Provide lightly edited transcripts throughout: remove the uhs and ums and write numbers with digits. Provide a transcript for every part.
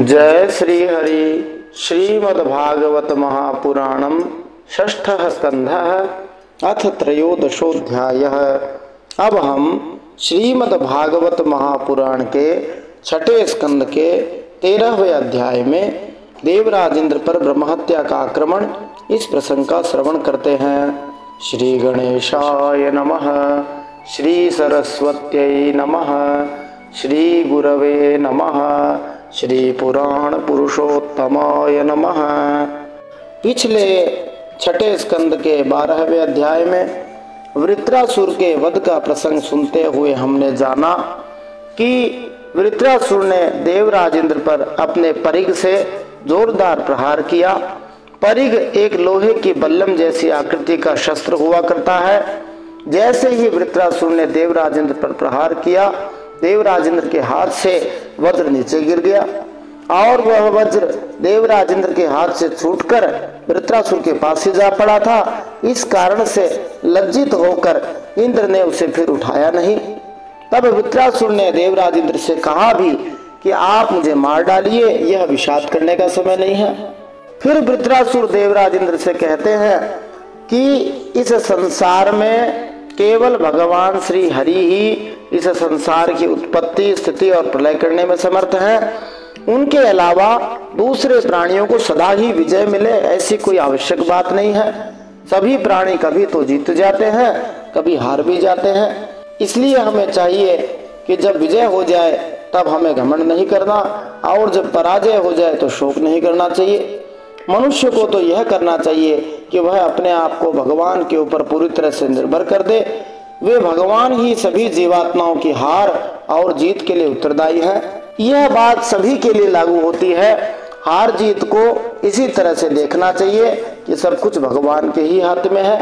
जय श्री हरि। श्रीमद्भागवत महापुराणम षष्ठः स्कंधः अथ त्रयोदशोऽध्यायः। अब हम श्रीमद्भागवत महापुराण के छठे स्कंद के 13वें अध्याय में देवराजेंद्र पर ब्रह्महत्या का आक्रमण, इस प्रसंग का श्रवण करते हैं। श्री गणेशाय नमः। श्री सरस्वत्यै नमः। श्री गुरवे नमः। श्री पुराण पुरुषोत्तमाय नमः। पिछले छठे स्कंद के 12वें अध्याय में वृत्रासुर के वध का प्रसंग सुनते हुए हमने जाना कि वृत्रासुर ने देवराजेंद्र पर अपने परिघ से जोरदार प्रहार किया। परिघ एक लोहे की बल्लम जैसी आकृति का शस्त्र हुआ करता है। जैसे ही वृत्रासुर ने देवराजेंद्र पर प्रहार किया, देवराजेंद्र के हाथ से वज्र नीचे गिर गया और वह वज्र देवराजेंद्र के हाथ से छूटकर वृत्रासुर के पास ही जा पड़ा था। इस कारण से लज्जित होकर इंद्र ने उसे फिर उठाया नहीं। तब वृत्रासुर ने देवराजेंद्र से कहा भी कि आप मुझे मार डालिए, यह विषाद करने का समय नहीं है। फिर वृत्रासुर देवराजेंद्र से कहते हैं कि इस संसार में केवल भगवान श्री हरि ही इस संसार की उत्पत्ति, स्थिति और प्रलय करने में समर्थ हैं। उनके अलावा दूसरे प्राणियों को सदा ही विजय मिले, ऐसी कोई आवश्यक बात नहीं है। सभी प्राणी कभी तो जीत जाते हैं, कभी हार भी जाते हैं। इसलिए हमें चाहिए कि जब विजय हो जाए तब हमें घमंड नहीं करना, और जब पराजय हो जाए तो शोक नहीं करना चाहिए। मनुष्य को तो यह करना चाहिए कि वह अपने आप को भगवान के ऊपर पूरी तरह से निर्भर कर दे। वे भगवान ही सभी जीवात्माओं की हार और जीत के लिए उत्तरदायी हैं। यह बात सभी के लिए लागू होती है। हार जीत को इसी तरह से देखना चाहिए कि सब कुछ भगवान के ही हाथ में है।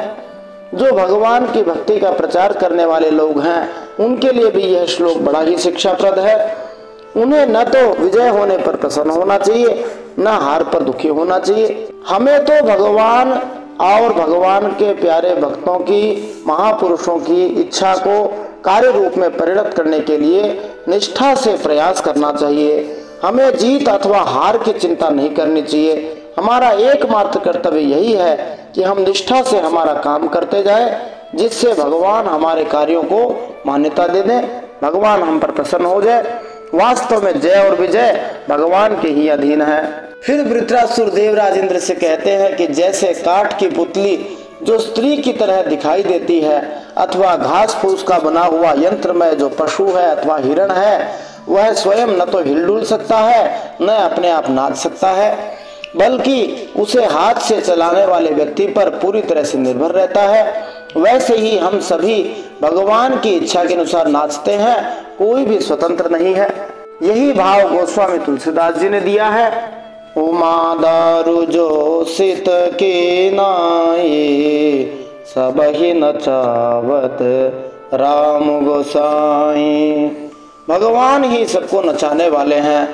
जो भगवान की भक्ति का प्रचार करने वाले लोग हैं, उनके लिए भी यह श्लोक बड़ा ही शिक्षाप्रद है। उन्हें न तो विजय होने पर प्रसन्न होना चाहिए, न हार पर दुखी होना चाहिए। हमें तो भगवान और भगवान के प्यारे भक्तों की, महापुरुषों की इच्छा को कार्य रूप में परिणत करने के लिए निष्ठा से प्रयास करना चाहिए। हमें जीत अथवा हार की चिंता नहीं करनी चाहिए। हमारा एकमात्र कर्तव्य यही है कि हम निष्ठा से हमारा काम करते जाएं, जिससे भगवान हमारे कार्यों को मान्यता दे दें, भगवान हम पर प्रसन्न हो जाए। वास्तव में जय और विजय भगवान के ही अधीन है। फिर वृत्रासुर देवराजेंद्र से कहते हैं कि जैसे काठ की पुतली जो स्त्री की तरह दिखाई देती है, अथवा घास फूस का बना हुआ यंत्र में जो पशु है अथवा हिरण है, वह स्वयं न तो हिलडुल सकता है, न अपने आप नाच सकता है, बल्कि उसे हाथ से चलाने वाले व्यक्ति पर पूरी तरह से निर्भर रहता है, वैसे ही हम सभी भगवान की इच्छा के अनुसार नाचते हैं, कोई भी स्वतंत्र नहीं है। यही भाव गोस्वामी तुलसीदास जी ने दिया है। उमा दारु जो सित के नाये, सब ही नचावत राम गोसाई। भगवान ही सबको नचाने वाले हैं।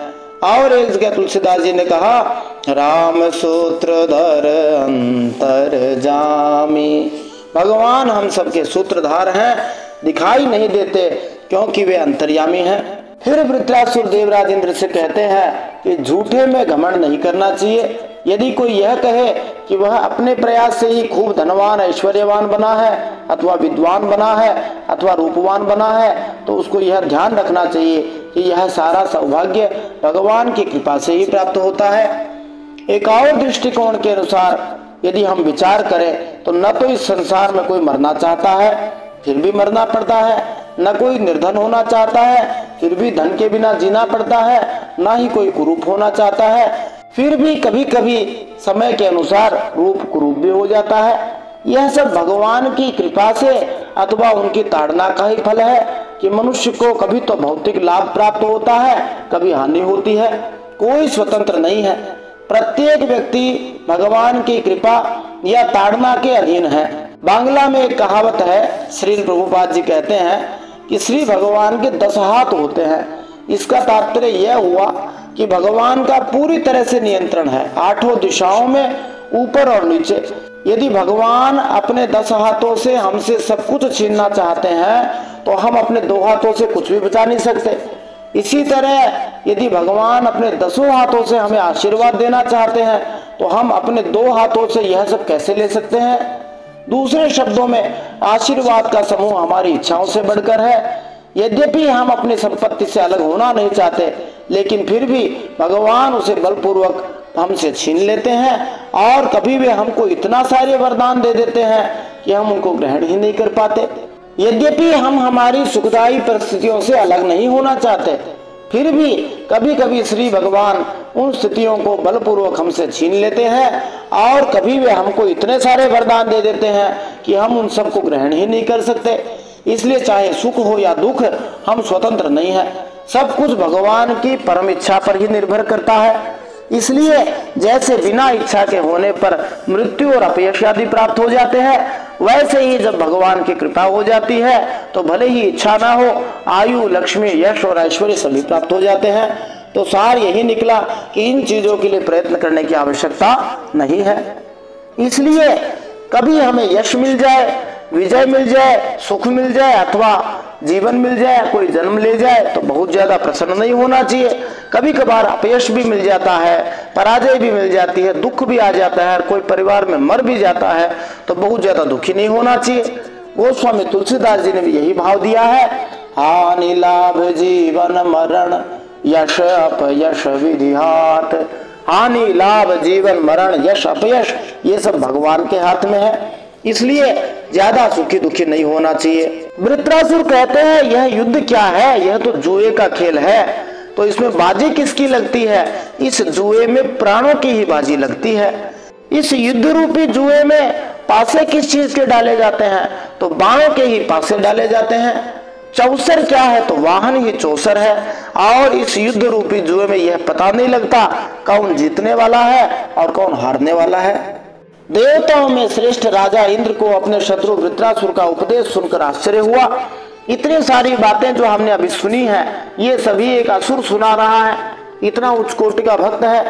और एक जगह तुलसीदास जी ने कहा, राम सूत्रधर अंतर जामी। भगवान हम सबके सूत्रधार हैं, दिखाई नहीं देते क्योंकि वे अंतर्यामी हैं। फिर वृत्रासुर देवराजेंद्र से कहते हैं कि झूठे में घमंड नहीं करना चाहिए। यदि कोई यह कहे कि वह अपने प्रयास से ही खूब धनवान, ऐश्वर्यवान बना है, अथवा विद्वान बना है, अथवा रूपवान बना है, तो उसको यह ध्यान रखना चाहिए कि यह सारा सौभाग्य भगवान की कृपा से ही प्राप्त होता है। एक और दृष्टिकोण के अनुसार यदि हम विचार करें तो न तो इस संसार में कोई मरना चाहता है, फिर भी मरना पड़ता है, न कोई निर्धन होना चाहता है, फिर भी धन के बिना जीना पड़ता है, न ही कोई कुरूप होना चाहता है, फिर भी कभी कभी समय के अनुसार रूप कुरूप भी हो जाता है। यह सब भगवान की कृपा से अथवा उनकी ताड़ना का ही फल है कि मनुष्य को कभी तो भौतिक लाभ प्राप्त होता है, कभी हानि होती है। कोई स्वतंत्र नहीं है। प्रत्येक व्यक्ति भगवान की कृपा या ताड़ना के अधीन है। बांग्ला में एक कहावत है, श्री प्रभुपाद जी कहते हैं कि श्री भगवान के 10 हाथ होते हैं। इसका तात्पर्य यह हुआ कि भगवान का पूरी तरह से नियंत्रण है, 8 दिशाओं में, ऊपर और नीचे। यदि भगवान अपने 10 हाथों से हमसे सब कुछ छीनना चाहते हैं तो हम अपने 2 हाथों से कुछ भी बचा नहीं सकते। इसी तरह यदि भगवान अपने 10 हाथों से हमें आशीर्वाद देना चाहते हैं तो हम अपने 2 हाथों से यह सब कैसे ले सकते हैं? दूसरे शब्दों में आशीर्वाद का समूह हमारी इच्छाओं से बढ़कर है। यद्यपि हम अपनी संपत्ति से अलग होना नहीं चाहते, लेकिन फिर भी भगवान उसे बलपूर्वक हमसे छीन लेते हैं और कभी भी हमको इतना सारे वरदान दे देते हैं कि हम उनको ग्रहण ही नहीं कर पाते। यद्यपि हम हमारी सुखदायी परिस्थितियों से अलग नहीं होना चाहते, फिर भी कभी कभी श्री भगवान उन स्थितियों को बलपूर्वक हमसे छीन लेते हैं और कभी भी हमको इतने सारे वरदान दे देते हैं कि हम उन सबको ग्रहण ही नहीं कर सकते। इसलिए चाहे सुख हो या दुख, हम स्वतंत्र नहीं है। सब कुछ भगवान की परम इच्छा पर ही निर्भर करता है। इसलिए जैसे बिना इच्छा के होने पर मृत्यु और अपयश आदि प्राप्त हो जाते हैं, वैसे ही जब भगवान की कृपा हो जाती है तो भले ही इच्छा ना हो, आयु, लक्ष्मी, यश और ऐश्वर्य सभी प्राप्त हो जाते हैं। तो सार यही निकला कि इन चीजों के लिए प्रयत्न करने की आवश्यकता नहीं है। इसलिए कभी हमें यश मिल जाए, विजय मिल जाए, सुख मिल जाए अथवा जीवन मिल जाए, कोई जन्म ले जाए तो बहुत ज्यादा प्रसन्न नहीं होना चाहिए। कभी कभार अपयश भी मिल जाता है, पराजय भी मिल जाती है, दुख भी आ जाता है, कोई परिवार में मर भी जाता है तो बहुत ज्यादा दुखी नहीं होना चाहिए। गोस्वामी तुलसीदास जी ने भी यही भाव दिया है, हानि लाभ जीवन मरण यश अपयश विधिहात। हानि लाभ जीवन मरण यश अपयश ये सब भगवान के हाथ में है, इसलिए ज्यादा सुखी दुखी नहीं होना चाहिए। वृत्रासुर कहते हैं यह युद्ध क्या है, यह तो जुए का खेल है, तो इसमें बाजी किसकी लगती है? इस जुए में प्राणों की ही बाजी लगती है। इस युद्ध रूपी जुए में पासे किस चीज के डाले जाते हैं? तो बाणों के ही पासे डाले जाते हैं। चौसर क्या है? तो वाहन ही चौसर है। और इस युद्ध रूपी जुए में यह पता नहीं लगता कौन जीतने वाला है और कौन हारने वाला है। देवताओं में श्रेष्ठ राजा इंद्र को अपने शत्रु वृत्रासुर का उपदेश सुनकर आश्चर्य हुआ। इतनी सारी बातें जो हमने अभी सुनी है, ये सभी एक असुर सुना रहा है, इतना उच्च कोटि का भक्त है।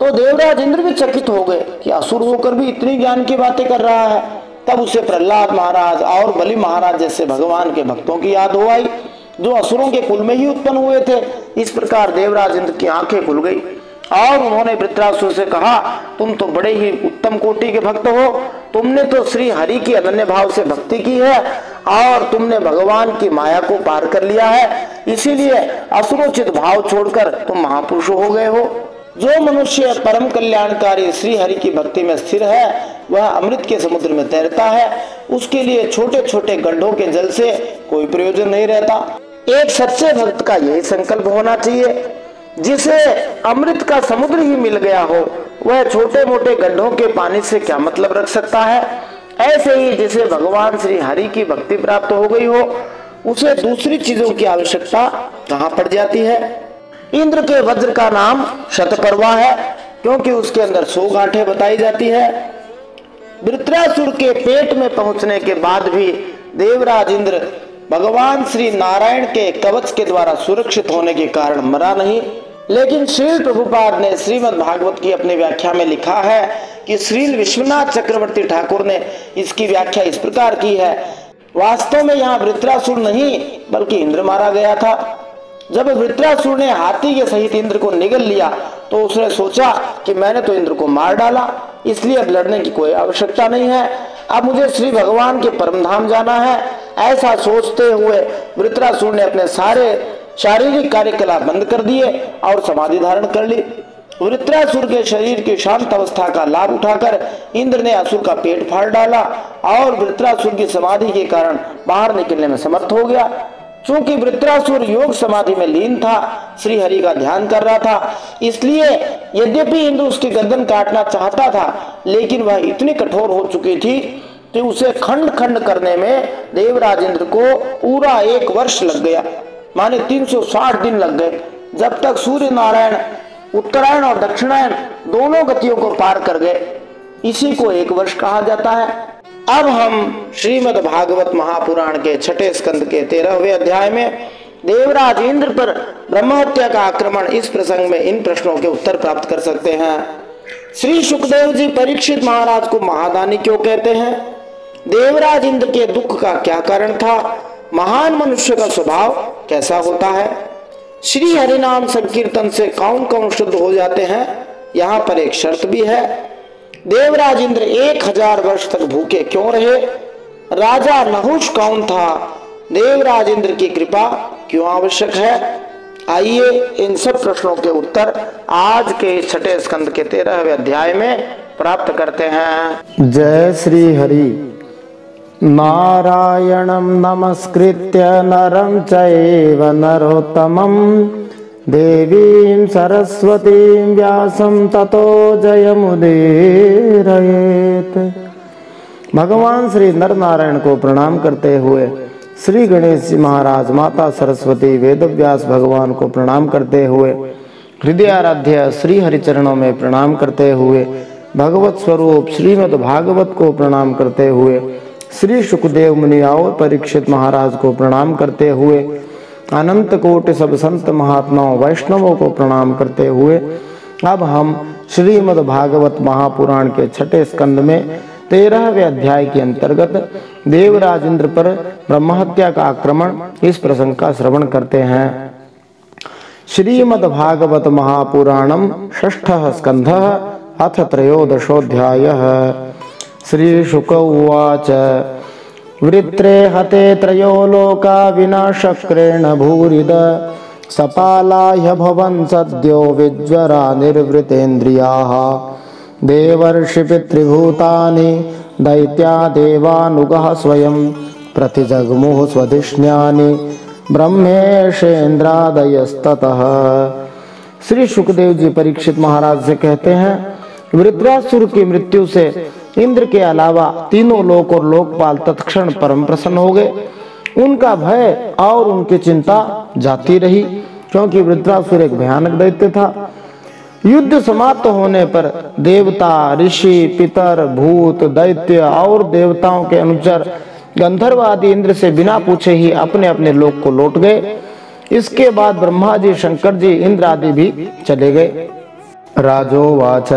तो देवराज इंद्र भी चकित हो गए कि असुर होकर भी इतनी ज्ञान की बातें कर रहा है। तब उसे प्रहलाद महाराज और बलि महाराज जैसे भगवान के भक्तों की याद हो आई, जो असुरों के कुल में ही उत्पन्न हुए थे। इस प्रकार देवराज इंद्र की आंखें खुल गई और उन्होंने वृत्रासुर से कहा, तुम तो बड़े ही उत्तम कोटि के भक्त हो, तुमने तो श्री हरि की अनन्य भाव से भक्ति की है और तुमने भगवान की माया को पार कर लिया है, इसीलिए असुरोचित भाव छोड़कर तुम महापुरुष हो गए हो। जो मनुष्य परम कल्याणकारी श्री हरि की भक्ति में स्थिर है, वह अमृत के समुद्र में तैरता है। उसके लिए छोटे छोटे गड्ढों के जल से कोई प्रयोजन नहीं रहता। एक सच्चे भक्त का यही संकल्प होना चाहिए, जिसे अमृत का समुद्र ही मिल गया हो, वह छोटे मोटे गड्ढों के पानी से क्या मतलब रख सकता है। ऐसे ही जिसे भगवान श्री हरि की भक्ति प्राप्त हो गई हो, उसे दूसरी चीजों की आवश्यकता कहाँ पड़ जाती है। इंद्र के वज्र का नाम शतपर्वा है, क्योंकि उसके अंदर 100 गांठें बताई जाती है। वृत्रासुर के पेट में पहुंचने के बाद भी देवराज इंद्र भगवान श्री नारायण के कवच के द्वारा सुरक्षित होने के कारण मरा नहीं। लेकिन श्रील प्रभुपाद ने श्रीमद् भागवत की अपनी व्याख्या में लिखा है कि श्रील विश्वनाथ चक्रवर्ती ठाकुर ने इसकी व्याख्या इस प्रकार की है, वास्तव में यहाँ वृत्रासुर नहीं बल्कि इंद्र मारा गया था। जब वृत्रासुर ने हाथी के सहित इंद्र को निगल लिया तो उसने सोचा कि मैंने तो इंद्र को मार डाला, इसलिए अब लड़ने की कोई आवश्यकता नहीं है, अब मुझे श्री भगवान के परम धाम जाना है। ऐसा सोचते हुए वृत्रासुर ने अपने सारे शारीरिक कार्यकलाप बंद कर दिए और समाधि धारण कर ली। वृत्रासुर के शरीर की शांत अवस्था का लाभ उठाकर इंद्र ने असुर का पेट फाड़ डाला और वृत्रासुर की समाधि के कारण बाहर निकलने में समर्थ हो गया। चूंकि वृत्रासुर योग समाधि में लीन था, श्री हरि का ध्यान कर रहा था, इसलिए यद्यपि इंद्र उसकी गर्दन काटना चाहता था, लेकिन वह इतनी कठोर हो चुकी थी कि उसे खंड खंड करने में देवराज इंद्र को पूरा 1 वर्ष लग गया, माने 360 दिन लग गए, जब तक सूर्य नारायण उत्तरायण और दक्षिणायन दोनों गतियों को पार कर गए। इसी को 1 वर्ष कहा जाता है। अब हम श्रीमद् भागवत महापुराण के 6ठे स्कंद के 13वें अध्याय में देवराज इंद्र पर ब्रह्महत्या का आक्रमण, इस प्रसंग में इन प्रश्नों के उत्तर प्राप्त कर सकते हैं। श्री सुखदेव जी परीक्षित महाराज को महादानी क्यों कहते हैं? देवराज इंद्र के दुख का क्या कारण था? महान मनुष्य का स्वभाव कैसा होता है? श्री हरिनाम संकीर्तन से कौन कौन शुद्ध हो जाते हैं, यहाँ पर एक शर्त भी है। देवराज इंद्र 1000 वर्ष तक भूखे क्यों रहे? राजा नहुष कौन था? देवराज इंद्र की कृपा क्यों आवश्यक है? आइए इन सब प्रश्नों के उत्तर आज के 6ठे स्कंद के 13वें अध्याय में प्राप्त करते हैं। जय श्री हरि। नारायणं नमस्कृत्य नरं चैव नरोत्तमं देवीं सरस्वतीं व्यासं ततो जयमुदीरयेत्। भगवान श्री नर नारायण को प्रणाम करते हुए श्री गणेश जी महाराज, माता सरस्वती, वेदव्यास भगवान को प्रणाम करते हुए, हृदय आराध्य श्री हरिचरणों में प्रणाम करते हुए, भगवत स्वरूप श्रीमद् भागवत को प्रणाम करते हुए, श्री सुखदेव मुनि और परीक्षित महाराज को प्रणाम करते हुए, अनंत कोटि सब संत महात्माओं वैष्णवों को प्रणाम करते हुए, अब हम श्रीमद् भागवत महापुराण के 6ठे स्कंद में 13वें अध्याय के अंतर्गत देवराज इंद्र पर ब्रह्महत्या का आक्रमण, इस प्रसंग का श्रवण करते हैं। श्रीमद् भागवत महापुराणम 6ठः स्कंधः अथ 13योदशोऽध्यायः। श्री शुक उवाच वृत्रे हते त्रयो लोका विनाशक्रेण भूरिद सपालाय भवन् सद्यो विज्वरा निर्वृतेन्द्रियाः देवर्षि पितृभूतानि दैत्या देवानुगः स्वयं प्रतिजग्मुः स्वधिष्ण्यानि ब्रह्मेशेन्द्रादयस्ततः। श्री सुखदेव जी परीक्षित महाराज से कहते हैं, वृत्रासुर की मृत्यु से इंद्र के अलावा तीनों लोक और लोकपाल तत्क्षण परम प्रसन्न हो गए। उनका भय और उनकी चिंता जाती रही, क्योंकि वृत्रासुर एक भयानक दैत्य था। युद्ध समाप्त होने पर देवता, ऋषि, पितर, भूत, दैत्य और देवताओं के अनुचर गंधर्व आदि इंद्र से बिना पूछे ही अपने अपने लोक को लौट गए। इसके बाद ब्रह्मा जी, शंकर जी, इंद्र आदि भी चले गए। राजोवाच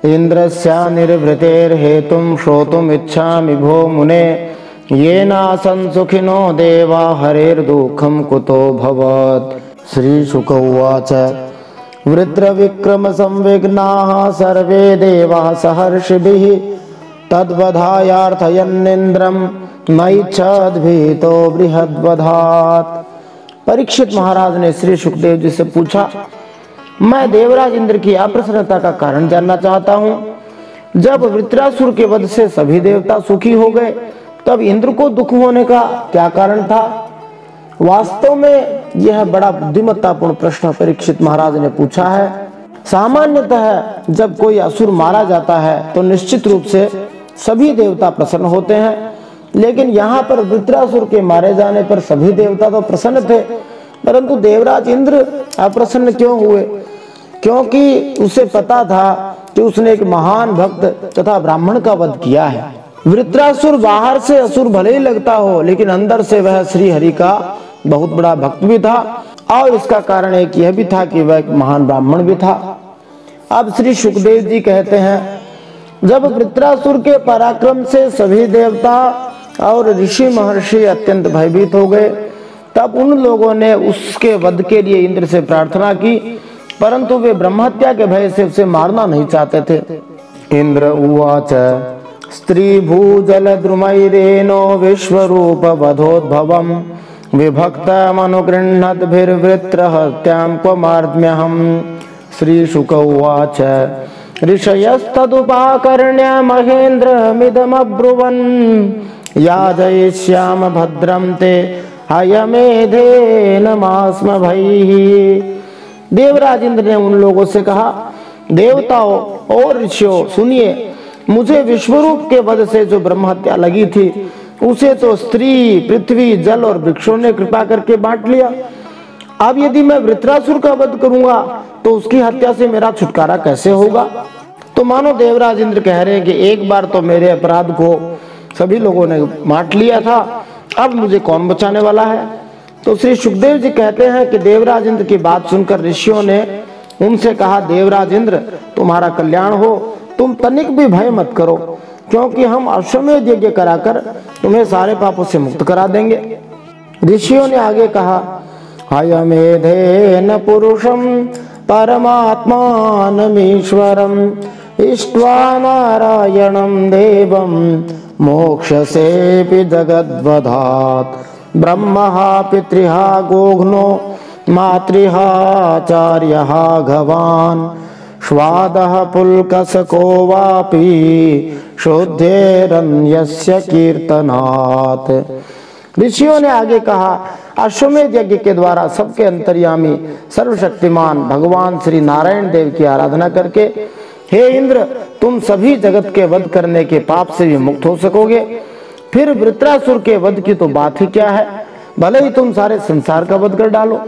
इंद्रस्या निर्वृतेर्हेतुं श्रोतुम् इच्छामि भो मुने येनासन् सुखिनो देवा हरेर्दुःखं कुतो भवत्। श्री शुक उवाच वृत्र विक्रम संविघ्नाः सर्वे देवाः सहर्षिभिः तद्वधायार्थयन्निन्द्रं नैच्छद्भीतो बृहद्वधात्। परीक्षित महाराज ने श्री सुखदेव जी से पूछा, मैं देवराज इंद्र की अप्रसन्नता का कारण जानना चाहता हूँ। जब वृत्रासुर के वध से सभी देवता सुखी हो गए, तब इंद्र को दुख होने का क्या कारण था? वास्तव में यह बड़ा बुद्धिमत्तापूर्ण प्रश्न परीक्षित महाराज ने पूछा है। सामान्यतः जब कोई असुर मारा जाता है तो निश्चित रूप से सभी देवता प्रसन्न होते हैं, लेकिन यहाँ पर वृत्रासुर के मारे जाने पर सभी देवता तो प्रसन्न थे, परंतु देवराज इंद्र अप्रसन्न क्यों हुए? क्योंकि उसे पता था कि उसने एक महान भक्त तथा ब्राह्मण का वध किया है। वृत्रासुर बाहर से असुर भले ही लगता हो, लेकिन अंदर से वह श्री हरि का बहुत बड़ा भक्त भी था, और इसका कारण एक यह भी था कि वह एक महान ब्राह्मण भी था। अब श्री सुखदेव जी कहते हैं, जब वृत्रासुर के पराक्रम से सभी देवता और ऋषि महर्षि अत्यंत भयभीत हो गए, तब उन लोगों ने उसके वध के लिए इंद्र से प्रार्थना की, परंतु वे ब्रह्महत्या के भय से उसे मारना नहीं चाहते थे। इंद्र उवाच स्त्री भूजल द्रुमैरेनो विश्वरूप वधोद्भवम् विभक्तमनुगृह्णद्भिर्वृत्रहत्यां क्वमार्द्म्यहम्। श्री शुक उवाच ऋषयस्तदुपाकर्ण्य महेन्द्रमिदमब्रुवन् याजयिष्याम भद्रं ते हयमेधेन मास्म भैः। देवराज इंद्र ने उन लोगों से कहा, देवताओं और ऋषियों सुनिए, मुझे विश्वरूप के वध से जो ब्रह्महत्या लगी थी, उसे तो स्त्री, पृथ्वी, जल और वृक्षों ने कृपा करके बांट लिया। अब यदि मैं वृत्रासुर का वध करूंगा तो उसकी हत्या से मेरा छुटकारा कैसे होगा? तो मानो देवराज इंद्र कह रहे हैं कि एक बार तो मेरे अपराध को सभी लोगों ने बांट लिया था, अब मुझे कौन बचाने वाला है? तो श्री सुखदेव जी कहते हैं कि देवराज इंद्र की बात सुनकर ऋषियों ने उनसे कहा, देवराज इंद्र तुम्हारा कल्याण हो, तुम तनिक भी भय मत करो, क्योंकि हम अश्वमेध यज्ञ कराकर तुम्हें सारे पापों से मुक्त करा देंगे। ऋषियों ने आगे कहा, हयमेधेन पुरुषं परमात्मानमीश्वरम् इष्ट्वा नारायणं देवं मोक्षसेऽपि जगद्वधात्। ब्रह्मः पितृः गोघ्नो मातृः आचार्यः भगवान् स्वादः पुल्कसको वापि शुद्धेरन्यस्य कीर्तनात्। ऋषियों ने आगे कहा, अश्वमेध यज्ञ के द्वारा सबके अंतर्यामी सर्वशक्तिमान भगवान श्री नारायण देव की आराधना करके हे इंद्र, तुम सभी जगत के वध करने के पाप से भी मुक्त हो सकोगे। फिर वृत्रासुर के वध की तो बात ही क्या है, भले ही तुम सारे संसार का वध कर डालो।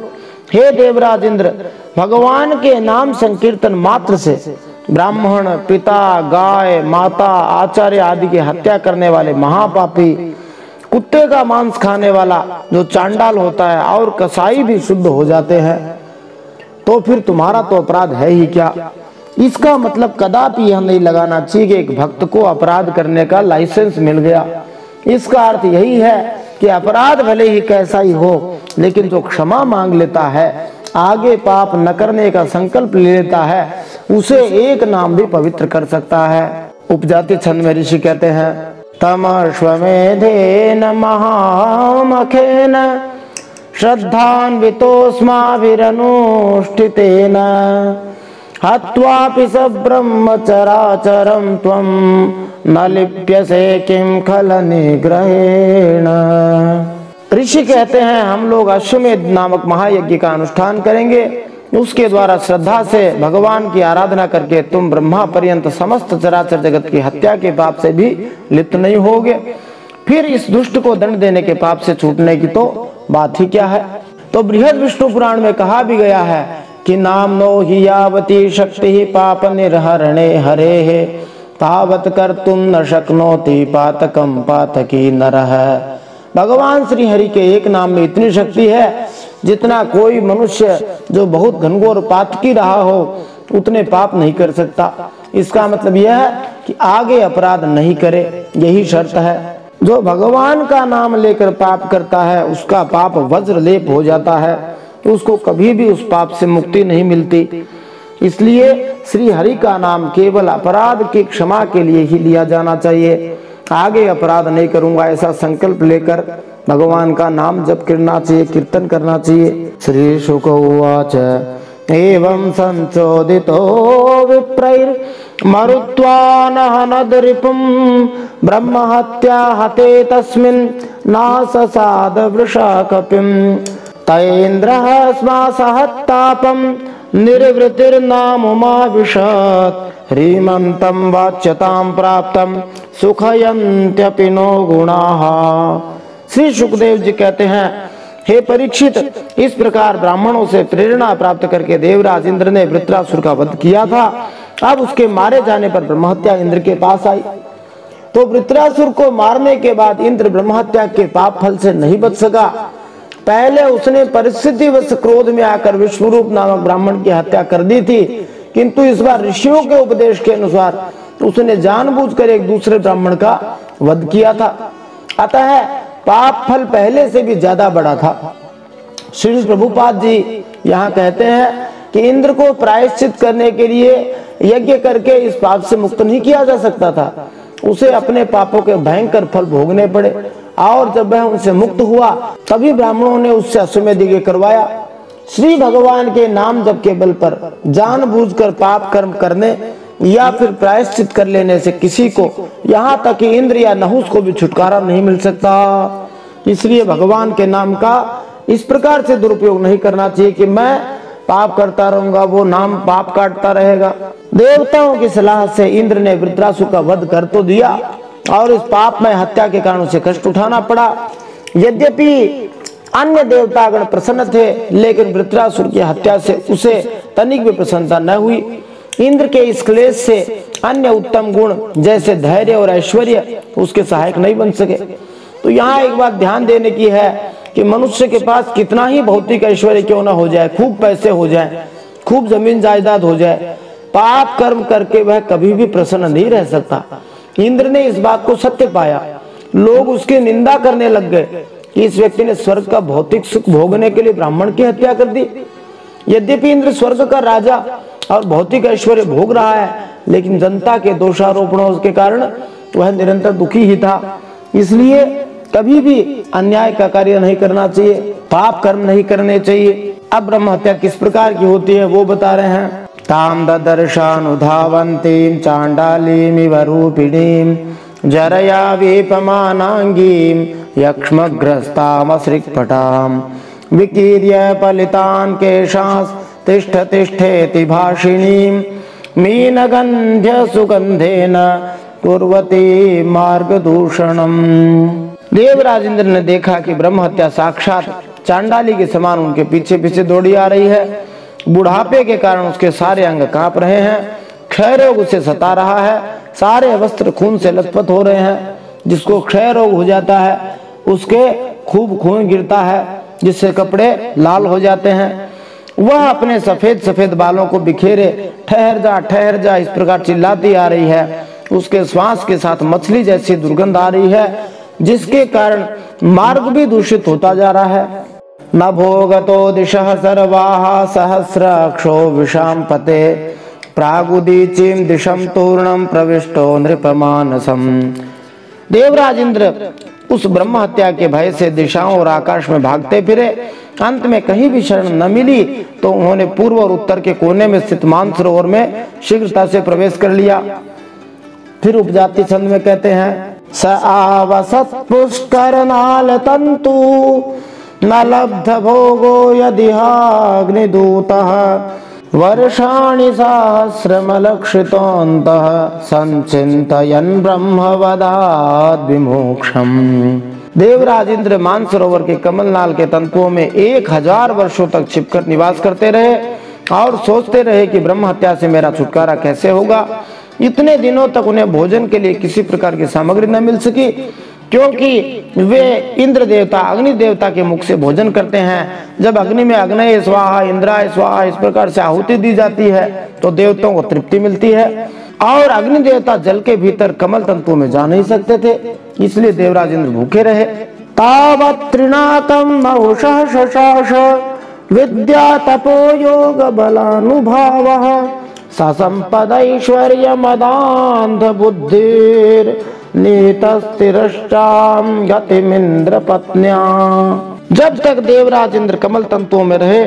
हे देवराज इंद्र, भगवान के नाम संकीर्तन मात्र से ब्राह्मण, पिता, गाय, माता, आचार्य आदि की हत्या करने वाले महापापी, कुत्ते का मांस खाने वाला जो चांडाल होता है और कसाई भी शुद्ध हो जाते हैं। तो फिर तुम्हारा तो अपराध है ही क्या। इसका मतलब कदापि यह नहीं लगाना चाहिए कि एक भक्त को अपराध करने का लाइसेंस मिल गया। इसका अर्थ यही है कि अपराध भले ही कैसा ही हो, लेकिन जो क्षमा मांग लेता है, आगे पाप न करने का संकल्प ले लेता है, उसे एक नाम भी पवित्र कर सकता है। उपजाति छंद में ऋषि कहते हैं, तमश्वमेधेन महामखेन श्रद्धान्वितोऽस्माभिरनुष्ठितेन हत्वापि स ब्रह्मचराचरं त्वं न लिप्यसे किं खल निग्रहेण। ऋषि कहते हैं, हम लोग अश्वमेध नामक महायज्ञ का अनुष्ठान करेंगे। उसके द्वारा श्रद्धा से भगवान की आराधना करके तुम ब्रह्मा पर्यंत समस्त चराचर जगत की हत्या के पाप से भी लिप्त नहीं होगे। फिर इस दुष्ट को दंड देने के पाप से छूटने की तो बात ही क्या है। तो बृहद विष्णु पुराण में कहा भी गया है कि नामनो हि यावती शक्ति पाप निर्हरणे हरे तावत कर्तुम न शक्नोति पातकम पातकी नरः। भगवान श्री हरि के एक नाम में इतनी शक्ति है, जितना कोई मनुष्य जो बहुत घनघोर पातकी रहा हो उतने पाप नहीं कर सकता। इसका मतलब यह है कि आगे अपराध नहीं करे, यही शर्त है। जो भगवान का नाम लेकर पाप करता है उसका पाप वज्र लेप हो जाता है, उसको कभी भी उस पाप से मुक्ति नहीं मिलती। इसलिए श्री हरि का नाम केवल अपराध की क्षमा के लिए ही लिया जाना चाहिए। आगे अपराध नहीं करूंगा ऐसा संकल्प लेकर भगवान का नाम जप करना चाहिए, कीर्तन करना चाहिए। श्री शुक उवाच एवं संचोदितो विप्रैर्मरुत्वानहनदरिपुं ब्रह्महत्या हते तस्मिन् नाससाद वृषा कपिं तैन्द्रः स्मासहत्तापं निर्वृतिर्नामुमाविशत् ह्रीमन्तं वाच्यतां प्राप्तं सुखयन्त्यपि नो गुणाः। श्री सुखदेव जी कहते हैं, हे परीक्षित, इस प्रकार ब्राह्मणों से प्रेरणा प्राप्त करके देवराज इंद्र ने वृत्रासुर का वध किया था। अब उसके मारे जाने पर ब्रह्महत्या इंद्र के पास आई। तो वृत्रासुर को मारने के बाद इंद्र ब्रह्महत्या के पाप फल से नहीं बच सका। पहले उसने परिस्थितिवश क्रोध में आकर विश्वरूप नामक ब्राह्मण की हत्या कर दी थी, किंतु इस बार ऋषियों के उपदेश के अनुसार उसने जानबूझकर एक दूसरे ब्राह्मण का वध किया था। अतः पाप फल पहले से भी ज्यादा बड़ा था। श्री प्रभुपाद जी यहाँ कहते हैं कि इंद्र को प्रायश्चित करने के लिए यज्ञ करके इस पाप से मुक्त नहीं किया जा सकता था, उसे अपने पापों के भयंकर फल भोगने पड़े। और जब वह उनसे मुक्त हुआ तभी ब्राह्मणों ने उससे अश्वमेध यज्ञ करवाया। श्री भगवान के नाम जप के बल पर जानबूझकर पाप कर्म करने या फिर प्रायश्चित कर लेने से किसी को, यहाँ तक कि इंद्र या नहुस को भी छुटकारा नहीं मिल सकता। इसलिए भगवान के नाम का इस प्रकार से दुरुपयोग नहीं करना चाहिए कि मैं पाप करता रहूंगा, वो नाम पाप काटता रहेगा। देवताओं की सलाह से इंद्र ने वृत्रासुर का वध कर तो दिया और इस पाप में हत्या के कारण उसे कष्ट उठाना पड़ा। यद्यपि अन्य देवतागण प्रसन्न थे, लेकिन वृत्रासुर की हत्या से उसे तनिक भी प्रसन्नता न हुई। इंद्र के इस क्लेश से अन्य उत्तम गुण जैसे धैर्य और ऐश्वर्य उसके सहायक नहीं बन सके। तो यहाँ एक बात ध्यान देने की है कि मनुष्य के पास कितना ही भौतिक ऐश्वर्य क्यों न हो जाए, खूब पैसे हो जाए, खूब जमीन जायदाद हो जाए, पाप कर्म करके वह कभी भी प्रसन्न नहीं रह सकता। इंद्र ने इस बात को सत्य पाया। लोग उसकी निंदा करने लग गए कि इस व्यक्ति ने स्वर्ग का भौतिक सुख भोगने के लिए ब्राह्मण की हत्या कर दी। यद्यपि इंद्र स्वर्ग का राजा और भौतिक ऐश्वर्य भोग रहा है, लेकिन जनता के दोषारोपणों के कारण वह निरंतर दुखी ही था। इसलिए कभी भी अन्याय का कार्य नहीं करना चाहिए, पाप कर्म नहीं करने चाहिए। अब ब्रह्म हत्या किस प्रकार की होती है वो बता रहे हैं। ताम ददर्शानुधावन्तीं चांडालीमिव रूपिणीं जरया वेपमानांगीं यक्ष्मग्रस्तामसृक्पटां विकीर्य पलितान् केशांस् तिष्ठ तिष्ठेति भाषिणीं मीनगन्ध्य सुगंधेन कुर्वती मार्गदूषणम्। देवराज इंद्र ने देखा कि ब्रह्म हत्या साक्षात चांडाली के समान उनके पीछे पीछे दौड़ी आ रही है। बुढ़ापे के कारण उसके सारे अंग कांप रहे हैं, क्षय रोग उसे सता रहा है, सारे वस्त्र खून से लथपथ हो रहे हैं। जिसको क्षय रोग हो जाता है उसके खूब खून गिरता है, जिससे कपड़े लाल हो जाते हैं। वह अपने सफेद सफेद बालों को बिखेरे ठहर जा इस प्रकार चिल्लाती आ रही है। उसके श्वास के साथ मछली जैसी दुर्गंध आ रही है, जिसके कारण मार्ग भी दूषित होता जा रहा है। न भोगतो दिशः सर्वाः सहस्राक्षो विषाम पते प्रागुदीचीं दिशम तूर्णम प्रविष्टो नृपमानसम। देवराज इंद्र उस ब्रह्म हत्या के भय से दिशाओं और आकाश में भागते फिरे। अंत में कहीं भी शरण न मिली तो उन्होंने पूर्व और उत्तर के कोने में स्थित मानसरोवर में शीघ्रता से प्रवेश कर लिया। फिर उपजाति छंद में कहते हैं, स आवसत पुष्करनाल तंतु न लब्ध भोगो यदिहाग्निदूतः वर्षाणि सहस्रमलक्षितोऽन्तः संचिन्तयन् ब्रह्मवदाद् विमोक्षम्। देवराज इंद्र मानसरोवर के कमलनाल के तंतुओं में 1000 वर्षों तक छिपकर निवास करते रहे और सोचते रहे कि ब्रह्म हत्या से मेरा छुटकारा कैसे होगा। इतने दिनों तक उन्हें भोजन के लिए किसी प्रकार की सामग्री न मिल सकी, क्योंकि वे इंद्र देवता अग्नि देवता के मुख से भोजन करते हैं। जब अग्नि में अग्नये स्वाहा इंद्राय स्वाहा इस प्रकार से आहुति दी जाती है तो देवताओं को तृप्ति मिलती है, और अग्नि देवता जल के भीतर कमल तंतु में जा नहीं सकते थे, इसलिए देवराज इंद्र भूखे रहे। तावत् त्रिनाकं नहुषः शशास विद्या तपो योग बलानुभावः ससंपदैश्वर्य मदान्ध बुद्धिर नीतस्तिरष्टाम गतिमिंद्र पत्न्या। जब तक देवराज इंद्र कमल तंतुओं में रहे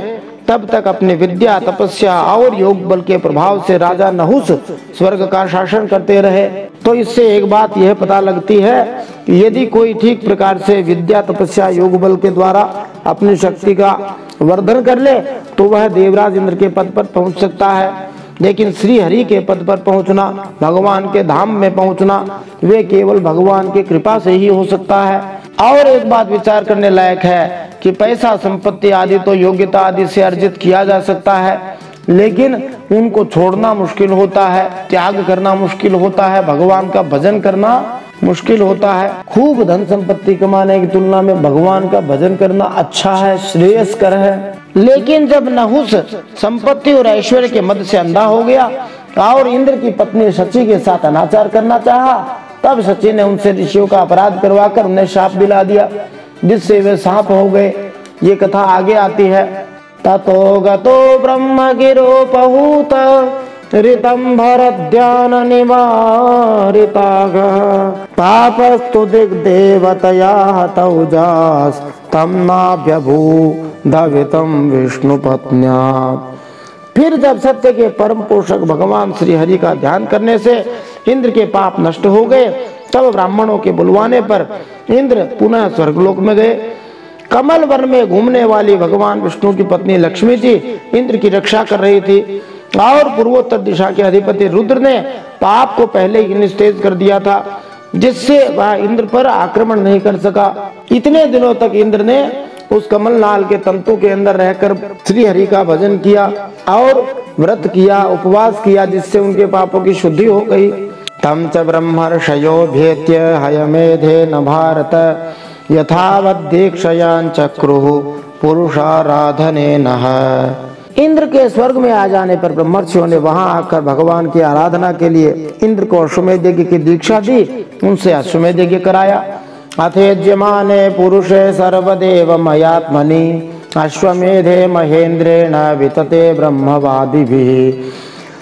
तब तक अपनी विद्या तपस्या और योग बल के प्रभाव से राजा नहुस स्वर्ग का शासन करते रहे। तो इससे एक बात यह पता लगती है कि यदि कोई ठीक प्रकार से विद्या तपस्या योग बल के द्वारा अपनी शक्ति का वर्धन कर ले तो वह देवराज इंद्र के पद पर पहुंच सकता है। लेकिन श्री हरि के पद पर पहुंचना, भगवान के धाम में पहुंचना, वे केवल भगवान की कृपा से ही हो सकता है। और एक बात विचार करने लायक है कि पैसा संपत्ति आदि तो योग्यता आदि से अर्जित किया जा सकता है, लेकिन उनको छोड़ना मुश्किल होता है, त्याग करना मुश्किल होता है, भगवान का भजन करना मुश्किल होता है। खूब धन संपत्ति कमाने की तुलना में भगवान का भजन करना अच्छा है, श्रेयस्कर है। लेकिन जब नहुस संपत्ति और ऐश्वर्य के मद से अंधा हो गया और इंद्र की पत्नी शची के साथ अनाचार करना चाहा, तब शची ने उनसे ऋषियों का अपराध करवाकर उन्हें शाप दिला दिया, जिससे वे सांप हो गए। ये कथा आगे आती है। ततो गतो ब्रह्म गिरोपहूत ऋतं भरद्यान निवारिताग पापस्तु दिग्देवतया हतौजास तम नाभ्यभूधवितं विष्णु पत्न्या। फिर जब सत्य के परम पोषक भगवान श्री हरि का ध्यान करने से इंद्र के पाप नष्ट हो गए, तब ब्राह्मणों के बुलवाने पर इंद्र पुनः स्वर्गलोक में गए। कमल वन में घूमने वाली भगवान विष्णु की पत्नी लक्ष्मी जी इंद्र की रक्षा कर रही थी और पूर्वोत्तर दिशा के अधिपति रुद्र ने पाप को पहले ही निस्तेज कर दिया था, जिससे वह इंद्र पर आक्रमण नहीं कर सका। इतने दिनों तक इंद्र ने उस कमलनाल के तंतु के अंदर रहकर श्री हरि का भजन किया और व्रत किया, उपवास किया, जिससे उनके पापों की शुद्धि हो गई। तम च ब्रह्मर्षयो भेत्य हयमेधे न भारत यथावदीक्षयां चक्रुः पुरुषाराधने नः। इंद्र के स्वर्ग में आ जाने पर ब्रह्मर्षियों ने वहां आकर भगवान की आराधना के लिए इंद्र को अश्वमेध यज्ञ की दीक्षा दी, उनसे अश्वमेध यज्ञ कराया। अथेज्यमाने पुरुषे सर्वदेव मयात्मनि अश्वमेधे महेन्द्रेण वितते ब्रह्मवादिभिः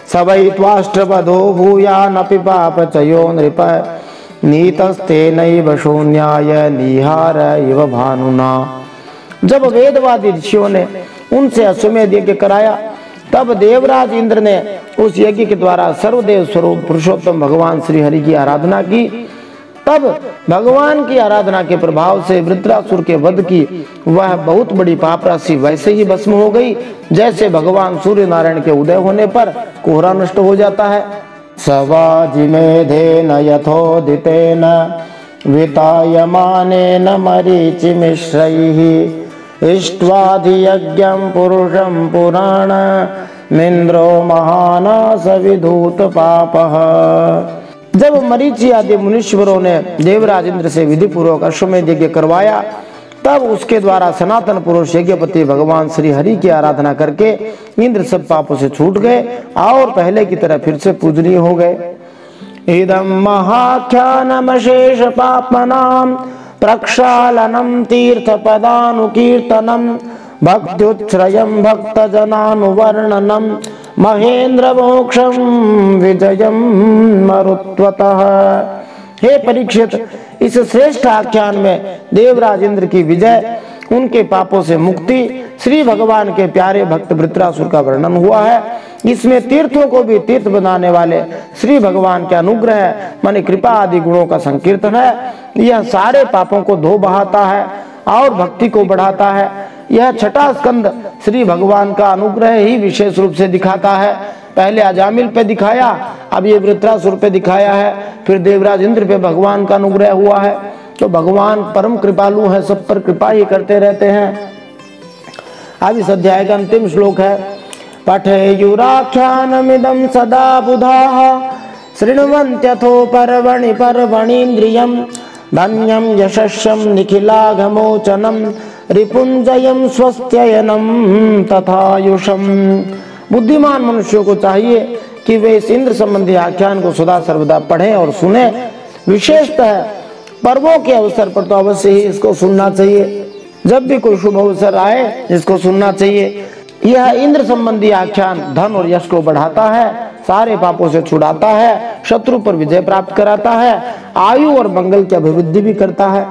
स वै त्वाष्ट्रपदो भूयानपि पापचयो नृप नीतस्तेनैव शून्याय निहार इव भानुना। जब वेदवादी ऋषियों ने उनसे अश्वमेध यज्ञ कराया तब देवराज इंद्र ने उस यज्ञ के द्वारा सर्वदेव स्वरूप पुरुषोत्तम भगवान श्री हरि की आराधना की। तब भगवान की आराधना के प्रभाव से वृत्रासुर के वध की वह बहुत बड़ी पाप राशि वैसे ही भस्म हो गई जैसे भगवान सूर्य नारायण के उदय होने पर कोहरा नष्ट हो जाता है। सवाजिमेधेन यथोदितेन वितायमानेन मरीचिमिश्रैः इष्ट्वाधियज्ञं पुरुषं पुराण मिन्द्रो महानास विधूत पापः। जब मरीचि आदि मुनीश्वरों ने देवराज इंद्र से विधि पूर्वक अश्वमेध यज्ञ करवाया तब उसके द्वारा सनातन पुरुष यज्ञपति भगवान श्री हरि की आराधना करके इंद्र सब पापों से छूट गए और पहले की तरह फिर से पूजनीय हो गए। इदं महाख्यानमशेष पाप्मनां प्रक्षालनं तीर्थपदानुकीर्तनं भक्त्युच्छ्रयं भक्तजनानुवर्णनं महेंद्र मोक्षं विजयं मरुत्वतः। हे परीक्षित, इस श्रेष्ठ आख्यान में देवराज इंद्र की विजय, उनके पापों से मुक्ति, श्री भगवान के प्यारे भक्त वृत्रासुर का वर्णन हुआ है। इसमें तीर्थों को भी तीर्थ बनाने वाले श्री भगवान के अनुग्रह माने कृपा आदि गुणों का संकीर्तन है। यह सारे पापों को धो बहाता है और भक्ति को बढ़ाता है। यह छठा स्कंद श्री भगवान का अनुग्रह ही विशेष रूप से दिखाता है। पहले अजामिल पे दिखाया, अब ये वृत्रासुर पे दिखाया है, फिर देवराज इंद्र पे भगवान का अनुग्रह हुआ है। तो भगवान परम कृपालु है, सब पर कृपा ही करते रहते हैं। अब इस अध्याय का अंतिम श्लोक है, पठेयुराख्यानमिदं सदा बुधाः शृण्वन्त्यथो पर्वणि पर्वणीन्द्रियं धन्यं यशस्यं निखिलाघमोचनं रिपुंजयं स्वस्त्ययनं तथायुषम्। बुद्धिमान मनुष्यों को चाहिए कि वे इस इंद्र संबंधी आख्यान को सदा सर्वदा पढ़ें और सुने। विशेषतः पर्वों के अवसर पर तो अवश्य ही इसको सुनना चाहिए। जब भी कोई शुभ अवसर आए इसको सुनना चाहिए। यह इंद्र संबंधी आख्यान धन और यश को बढ़ाता है, सारे पापों से छुड़ाता है, शत्रु पर विजय प्राप्त कराता है, आयु और मंगल की अभिवृद्धि भी करता है।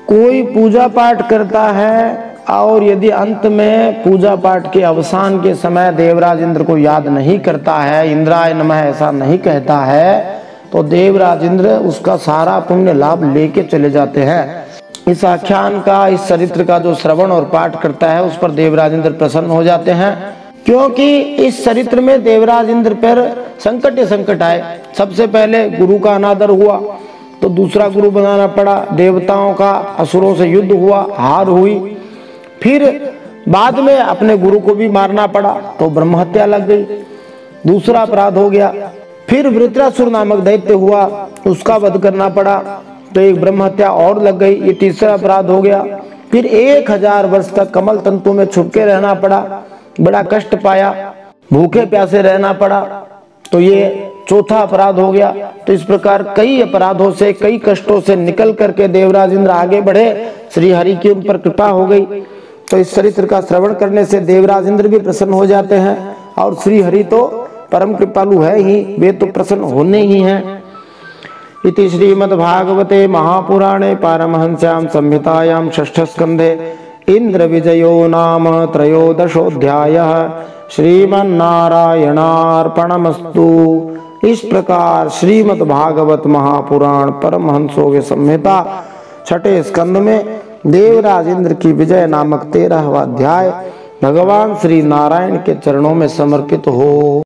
कोई पूजा पाठ करता है और यदि अंत में पूजा पाठ के अवसान के समय देवराज इंद्र को याद नहीं करता है, इंद्राय नमः ऐसा नहीं कहता है, तो देवराज इंद्र उसका सारा पुण्य लाभ लेके चले जाते हैं। इस आख्यान का, इस चरित्र का जो श्रवण और पाठ करता है उस पर देवराज इंद्र प्रसन्न हो जाते हैं, क्योंकि इस चरित्र में देवराज इंद्र पर संकट ही संकट आए। सबसे पहले गुरु का अनादर हुआ तो दूसरा गुरु बनाना पड़ा, देवताओं का असुरों से युद्ध हुआ, हार हुई, फिर बाद में अपने गुरु को भी मारना पड़ा तो ब्रह्म हत्या लग गई, दूसरा अपराध हो गया। फिर वृत्रासुर नामक दैत्य हुआ, उसका वध करना पड़ा तो एक ब्रह्म हत्या और लग गई, ये तीसरा अपराध हो गया। फिर 1000 वर्ष तक कमल तंतु में छुपके रहना पड़ा, बड़ा कष्ट पाया, भूखे प्यासे रहना पड़ा तो ये चौथा अपराध हो गया। तो इस प्रकार कई अपराधों से, कई कष्टों से निकल करके देवराज इंद्र आगे बढ़े, श्री हरि की उन पर कृपा हो गई। तो इस चरित्र का श्रवण करने से देवराज इंद्र भी प्रसन्न हो जाते हैं और श्री हरि तो परम कृपालु है ही, वे तो प्रसन्न होने ही हैं। इति श्रीमद्भागवते महापुराणे पारमहंस्यां संहितायां षष्ठ स्कंधे इंद्र विजयो नाम त्रयोदशोऽध्यायः। श्रीमन्नारायणार्पणमस्तु। इस प्रकार श्रीमद्भागवत महापुराण परमहंसों की संहिता छठे स्कंद में देवराज इंद्र की विजय नामक 13वां अध्याय भगवान श्री नारायण के चरणों में समर्पित हो।